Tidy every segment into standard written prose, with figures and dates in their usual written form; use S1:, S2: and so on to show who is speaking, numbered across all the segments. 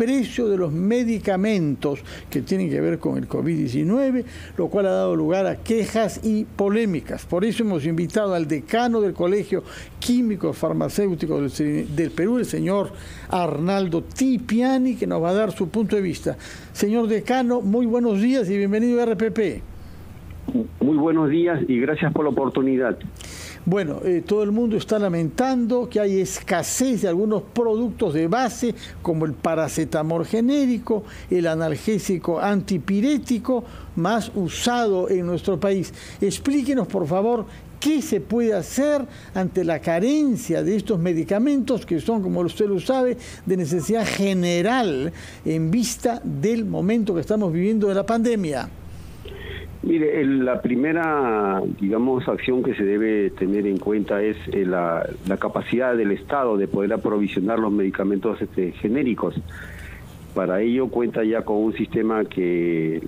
S1: precio de los medicamentos que tienen que ver con el COVID-19, lo cual ha dado lugar a quejas y polémicas. Por eso hemos invitado al decano del Colegio Químico Farmacéutico del Perú, el señor Arnaldo Tipiani, que nos va a dar su punto de vista. Señor decano, muy buenos días y bienvenido a RPP.
S2: Muy buenos días y gracias por la oportunidad.
S1: Bueno, todo el mundo está lamentando que hay escasez de algunos productos de base, como el paracetamol genérico, el analgésico antipirético, más usado en nuestro país. Explíquenos, por favor, qué se puede hacer ante la carencia de estos medicamentos que son, como usted lo sabe, de necesidad general en vista del momento que estamos viviendo de la pandemia.
S2: Mire, la primera, digamos, acción que se debe tener en cuenta es la capacidad del Estado de poder aprovisionar los medicamentos genéricos. Para ello cuenta ya con un sistema que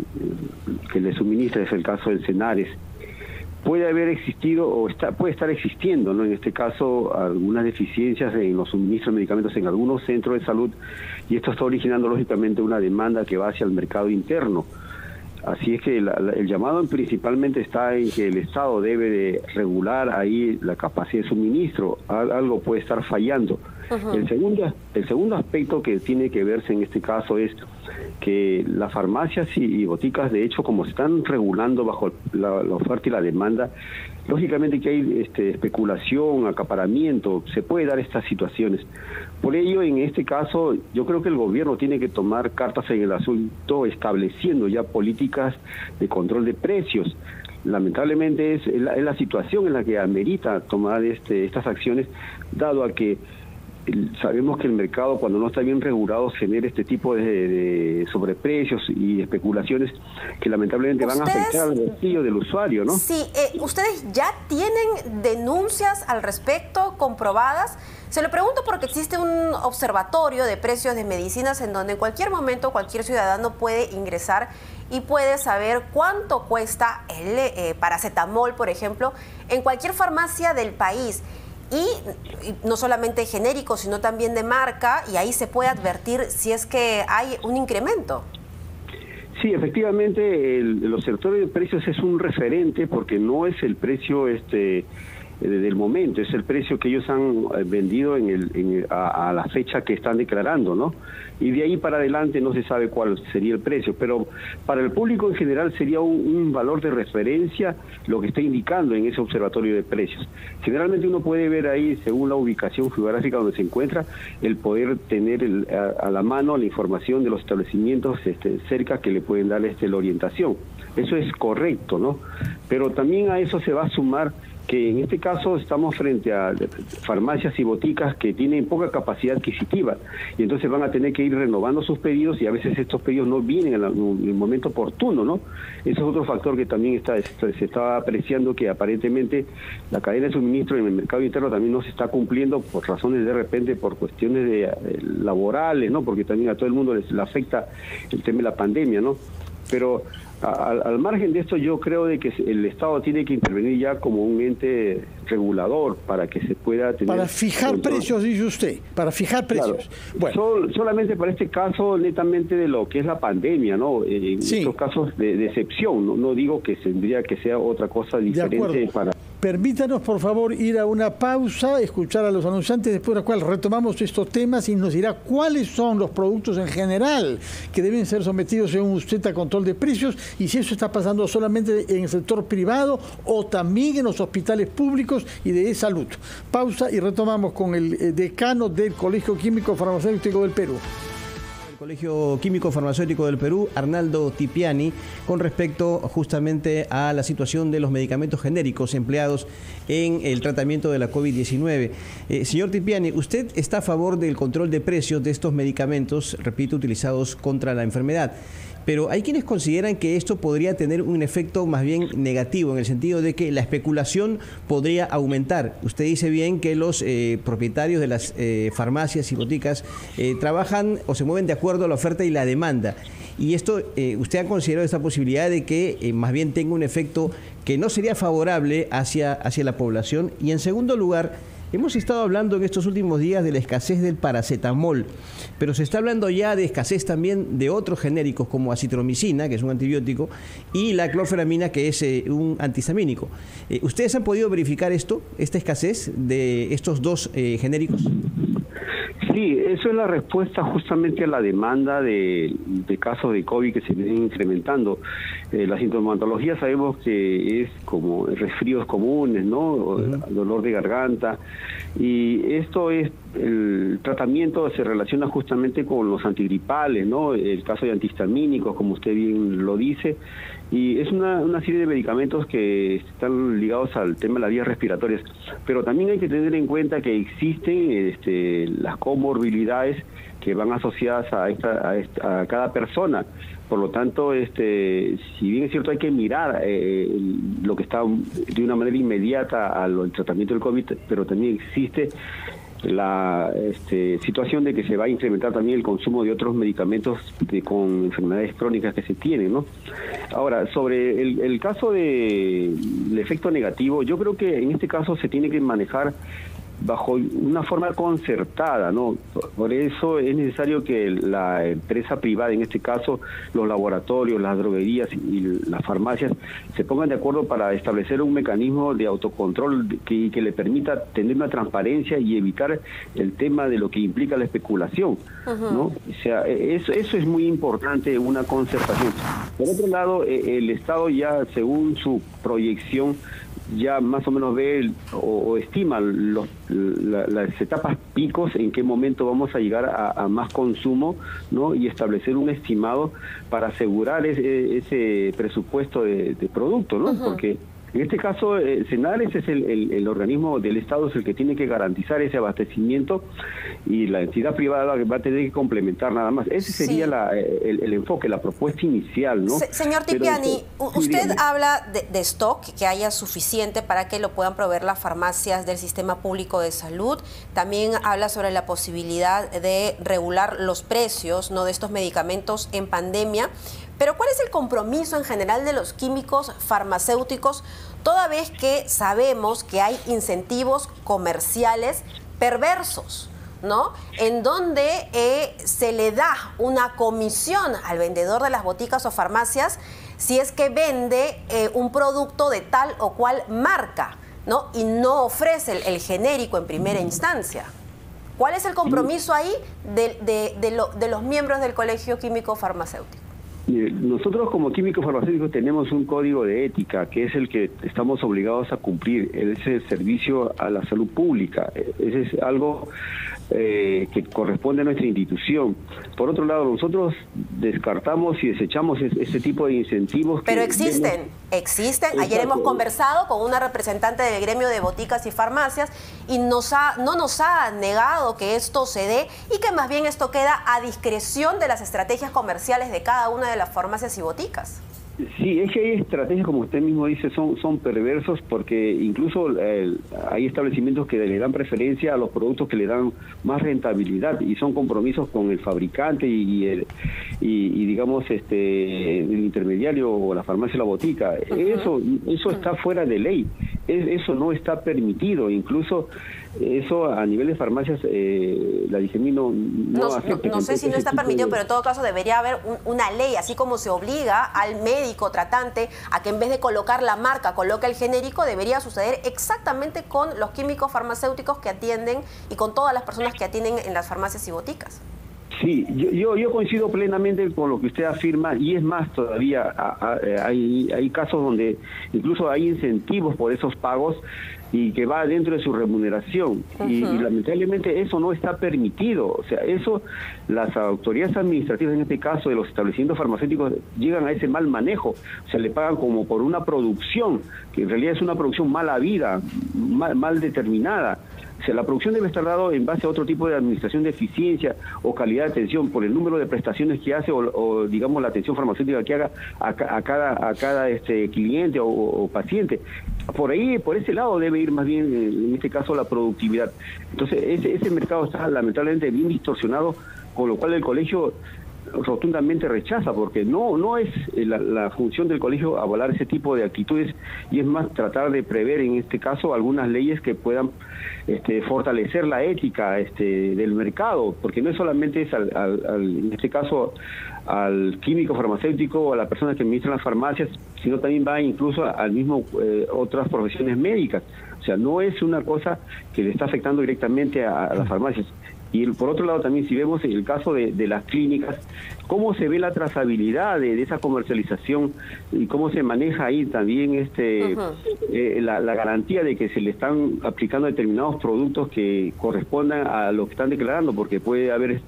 S2: le suministra, es el caso del Senares. Puede haber existido o puede estar existiendo, ¿no? En este caso, algunas deficiencias en los suministros de medicamentos en algunos centros de salud, y esto está originando lógicamente una demanda que va hacia el mercado interno. Así es que el llamado principalmente está en que el Estado debe de regular ahí la capacidad de suministro. Algo puede estar fallando. El segundo aspecto que tiene que verse en este caso es que las farmacias y boticas, de hecho, como se están regulando bajo la oferta y la demanda, lógicamente que hay especulación, acaparamiento, se puede dar estas situaciones. Por ello, en este caso, yo creo que el gobierno tiene que tomar cartas en el asunto, estableciendo ya políticas de control de precios. Lamentablemente es la situación en la que amerita tomar estas acciones, dado a que sabemos que el mercado, cuando no está bien regulado, genera este tipo de sobreprecios y especulaciones que lamentablemente van a afectar al bolsillo del usuario, ¿no?
S3: Sí, ¿ustedes ya tienen denuncias al respecto comprobadas? Se lo pregunto porque existe un observatorio de precios de medicinas en donde en cualquier momento cualquier ciudadano puede ingresar y puede saber cuánto cuesta el paracetamol, por ejemplo, en cualquier farmacia del país. Y no solamente genérico, sino también de marca, y ahí se puede advertir si es que hay un incremento.
S2: Sí, efectivamente, el observatorio de precios es un referente porque no es el precio del momento, es el precio que ellos han vendido a la fecha que están declarando, ¿no? Y de ahí para adelante no se sabe cuál sería el precio, pero para el público en general sería un valor de referencia lo que está indicando en ese observatorio de precios. Generalmente uno puede ver ahí, según la ubicación geográfica donde se encuentra, el poder tener a la mano la información de los establecimientos cerca que le pueden dar la orientación. Eso es correcto, ¿no? Pero también a eso se va a sumar que en este caso estamos frente a farmacias y boticas que tienen poca capacidad adquisitiva y entonces van a tener que ir renovando sus pedidos y a veces estos pedidos no vienen en el momento oportuno, ¿no? Ese es otro factor que también se está apreciando, que aparentemente la cadena de suministro en el mercado interno también no se está cumpliendo por razones de repente, por cuestiones laborales, ¿no? Porque también a todo el mundo le afecta el tema de la pandemia, ¿no? Pero al margen de esto, yo creo de que el Estado tiene que intervenir ya como un ente regulador para que se pueda tener...
S1: Para fijar precios, dice usted, para fijar precios.
S2: Claro. Bueno. Solamente para este caso, netamente de lo que es la pandemia, ¿no? En estos casos de excepción, no digo que tendría que sea otra cosa diferente para...
S1: Permítanos, por favor, ir a una pausa, escuchar a los anunciantes, después de la cual retomamos estos temas y nos dirá cuáles son los productos en general que deben ser sometidos, según usted, a control de precios, y si eso está pasando solamente en el sector privado o también en los hospitales públicos y de salud. Pausa y retomamos con el decano del Colegio Químico Farmacéutico del Perú.
S4: Colegio Químico Farmacéutico del Perú, Arnaldo Tipiani, con respecto justamente a la situación de los medicamentos genéricos empleados en el tratamiento de la COVID-19. Señor Tipiani, ¿usted está a favor del control de precios de estos medicamentos, repito, utilizados contra la enfermedad? Pero hay quienes consideran que esto podría tener un efecto más bien negativo, en el sentido de que la especulación podría aumentar. Usted dice bien que los propietarios de las farmacias y boticas trabajan o se mueven de acuerdo a la oferta y la demanda. Y esto, ¿usted ha considerado esta posibilidad de que más bien tenga un efecto que no sería favorable hacia la población? Y en segundo lugar, Hemos estado hablando en estos últimos días de la escasez del paracetamol, pero se está hablando ya de escasez también de otros genéricos como acitromicina, que es un antibiótico, y la clorferamina, que es un antihistamínico. ¿Ustedes han podido verificar esta escasez de estos dos genéricos?
S2: Sí, eso es la respuesta justamente a la demanda de casos de COVID que se vienen incrementando. La sintomatología sabemos que es como resfríos comunes, ¿no? Dolor de garganta, y esto es, el tratamiento se relaciona justamente con los antigripales, ¿no? El caso de antihistamínicos, como usted bien lo dice, y es una serie de medicamentos que están ligados al tema de las vías respiratorias, pero también hay que tener en cuenta que existen las comorbilidades que van asociadas a cada persona. Por lo tanto, si bien es cierto, hay que mirar lo que está de una manera inmediata al tratamiento del COVID, pero también existe la situación de que se va a incrementar también el consumo de otros medicamentos con enfermedades crónicas que se tienen, ¿no? Ahora, sobre el caso del efecto negativo, yo creo que en este caso se tiene que manejar bajo una forma concertada, ¿no? Por eso es necesario que la empresa privada, en este caso los laboratorios, las droguerías y las farmacias, se pongan de acuerdo para establecer un mecanismo de autocontrol que le permita tener una transparencia y evitar el tema de lo que implica la especulación, ¿no? O sea, eso es muy importante, una concertación. Por otro lado, el Estado ya, según su proyección, ya más o menos ve o estima las etapas picos, en qué momento vamos a llegar a más consumo, ¿no? Y establecer un estimado para asegurar ese presupuesto de producto, ¿no? Porque en este caso, Senales es el organismo del Estado, es el que tiene que garantizar ese abastecimiento, y la entidad privada va a tener que complementar nada más. Ese sería el enfoque, la propuesta inicial, ¿no?
S3: Señor Tipiani, usted habla de stock, que haya suficiente para que lo puedan proveer las farmacias del sistema público de salud. También habla sobre la posibilidad de regular los precios, ¿no?, de estos medicamentos en pandemia. Pero ¿cuál es el compromiso en general de los químicos farmacéuticos, toda vez que sabemos que hay incentivos comerciales perversos, ¿no?, en donde se le da una comisión al vendedor de las boticas o farmacias si es que vende un producto de tal o cual marca, ¿no?, y no ofrece el genérico en primera instancia? ¿Cuál es el compromiso ahí de los miembros del Colegio Químico Farmacéutico?
S2: Nosotros como químicos farmacéuticos tenemos un código de ética que es el que estamos obligados a cumplir. Es el servicio a la salud pública. Ese es algo que corresponde a nuestra institución. Por otro lado, nosotros descartamos y desechamos este tipo de incentivos.
S3: Pero existen. Ayer hemos conversado con una representante del gremio de boticas y farmacias y no nos ha negado que esto se dé y que más bien esto queda a discreción de las estrategias comerciales de cada una de las farmacias y boticas.
S2: Sí, es que hay estrategias, como usted mismo dice, son perversos, porque incluso hay establecimientos que le dan preferencia a los productos que le dan más rentabilidad, y son compromisos con el fabricante y digamos el intermediario o la farmacia o la botica. Eso está fuera de ley. Eso no está permitido. Incluso eso a nivel de farmacias, la DIGEMI no acepta.
S3: No sé si no está permitido, pero en todo caso debería haber una ley, así como se obliga al médico tratante a que en vez de colocar la marca, coloque el genérico. Debería suceder exactamente con los químicos farmacéuticos que atienden y con todas las personas que atienden en las farmacias y boticas.
S2: Sí, yo coincido plenamente con lo que usted afirma, y es más todavía, hay casos donde incluso hay incentivos por esos pagos y que va dentro de su remuneración, y lamentablemente eso no está permitido. O sea, eso, las autoridades administrativas, en este caso de los establecimientos farmacéuticos, llegan a ese mal manejo. O sea, le pagan como por una producción, que en realidad es una producción mal habida, mal determinada. O sea, la producción debe estar dada en base a otro tipo de administración de eficiencia o calidad de atención, por el número de prestaciones que hace o digamos, la atención farmacéutica que haga a cada cliente o paciente. Por ese lado debe ir más bien, en este caso, la productividad. Entonces, ese mercado está lamentablemente bien distorsionado, con lo cual el colegio rotundamente rechaza, porque no es la función del colegio avalar ese tipo de actitudes, y es más tratar de prever en este caso algunas leyes que puedan fortalecer la ética del mercado, porque no es solamente es en este caso al químico farmacéutico o a las personas que administran las farmacias, sino también va incluso al mismo otras profesiones médicas. O sea, no es una cosa que le está afectando directamente a las farmacias. Y por otro lado también, si vemos el caso de las clínicas, cómo se ve la trazabilidad de esa comercialización y cómo se maneja ahí también la garantía de que se le están aplicando determinados productos que correspondan a lo que están declarando, porque puede haber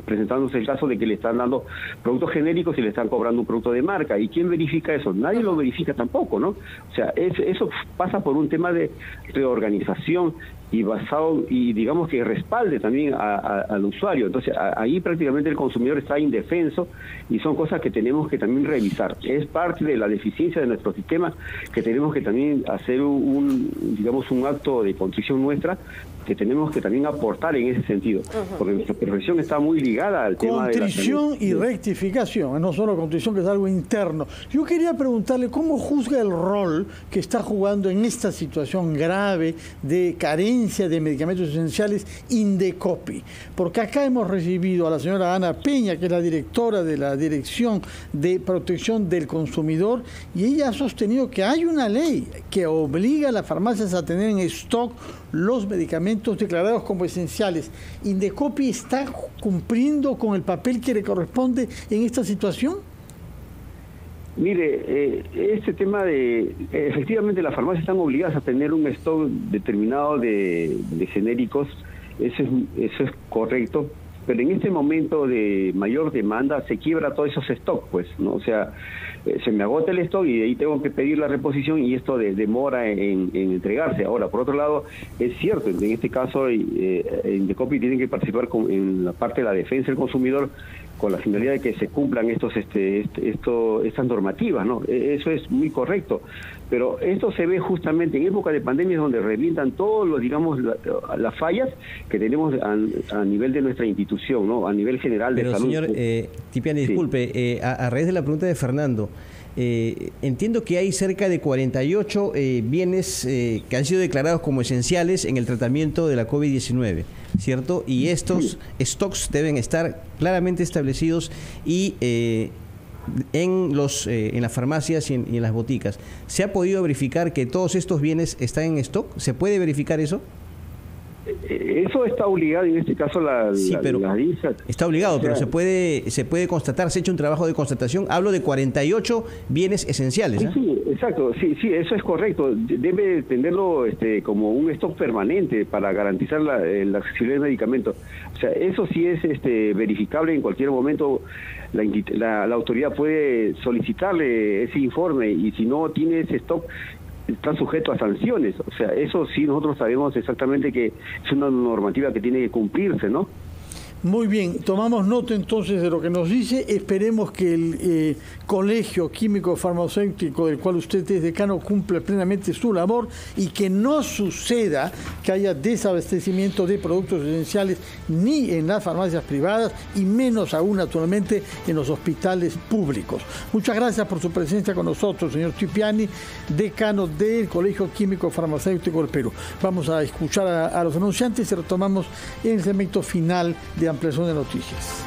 S2: presentándose el caso de que le están dando productos genéricos y le están cobrando un producto de marca. ¿Y quién verifica eso? Nadie lo verifica tampoco, ¿no? O sea, eso pasa por un tema de reorganización y basado, y digamos que respalde también al usuario. Entonces ahí prácticamente el consumidor está indefenso, y son cosas que tenemos que también revisar. Es parte de la deficiencia de nuestro sistema, que tenemos que también hacer un acto de contrición nuestra, que tenemos que también aportar en ese sentido, porque nuestra profesión está muy ligada al tema de la
S1: contrición y rectificación, no solo contrición, que es algo interno. Yo quería preguntarle cómo juzga el rol que está jugando en esta situación grave de carencia de medicamentos esenciales Indecopi, porque acá hemos recibido a la señora Ana Peña, que es la directora de la Dirección de Protección del Consumidor, y ella ha sostenido que hay una ley que obliga a las farmacias a tener en stock los medicamentos declarados como esenciales. ¿Indecopi está cumpliendo con el papel que le corresponde en esta situación?
S2: Mire, este tema efectivamente las farmacias están obligadas a tener un stock determinado de genéricos, eso es correcto, pero en este momento de mayor demanda se quiebra todos esos stocks, pues, ¿no? O sea, se me agota el stock y de ahí tengo que pedir la reposición, y esto demora en entregarse. Ahora, por otro lado, es cierto, en este caso Indecopi tiene que participar en la parte de la defensa del consumidor, con la finalidad de que se cumplan estas normativas, ¿no? Eso es muy correcto, pero esto se ve justamente en época de pandemia, donde revientan todos las fallas que tenemos a nivel de nuestra institución, ¿no? A nivel general de salud.
S4: Pero señor Tipiani, disculpe, a raíz de la pregunta de Fernando, entiendo que hay cerca de 48 bienes que han sido declarados como esenciales en el tratamiento de la COVID-19, ¿cierto? Y estos stocks deben estar claramente establecidos y en las farmacias y en las boticas. ¿Se ha podido verificar que todos estos bienes están en stock? ¿Se puede verificar eso?
S2: Eso está obligado, en este caso la DISA.
S4: Está obligado, o sea, pero se puede constatar, se ha hecho un trabajo de constatación. Hablo de 48 bienes esenciales.
S2: Sí, exacto, sí, eso es correcto. Debe tenerlo como un stock permanente para garantizar la accesibilidad del medicamento. O sea, eso sí es verificable en cualquier momento. La autoridad puede solicitarle ese informe, y si no tiene ese stock, está sujeto a sanciones. O sea, eso sí nosotros sabemos exactamente que es una normativa que tiene que cumplirse, ¿no?
S1: Muy bien, tomamos nota entonces de lo que nos dice. Esperemos que el Colegio Químico Farmacéutico, del cual usted es decano, cumpla plenamente su labor, y que no suceda que haya desabastecimiento de productos esenciales ni en las farmacias privadas, y menos aún, naturalmente, en los hospitales públicos. Muchas gracias por su presencia con nosotros, señor Tipiani, decano del Colegio Químico Farmacéutico del Perú. Vamos a escuchar a los anunciantes y retomamos en el segmento final de Ampliación de Noticias.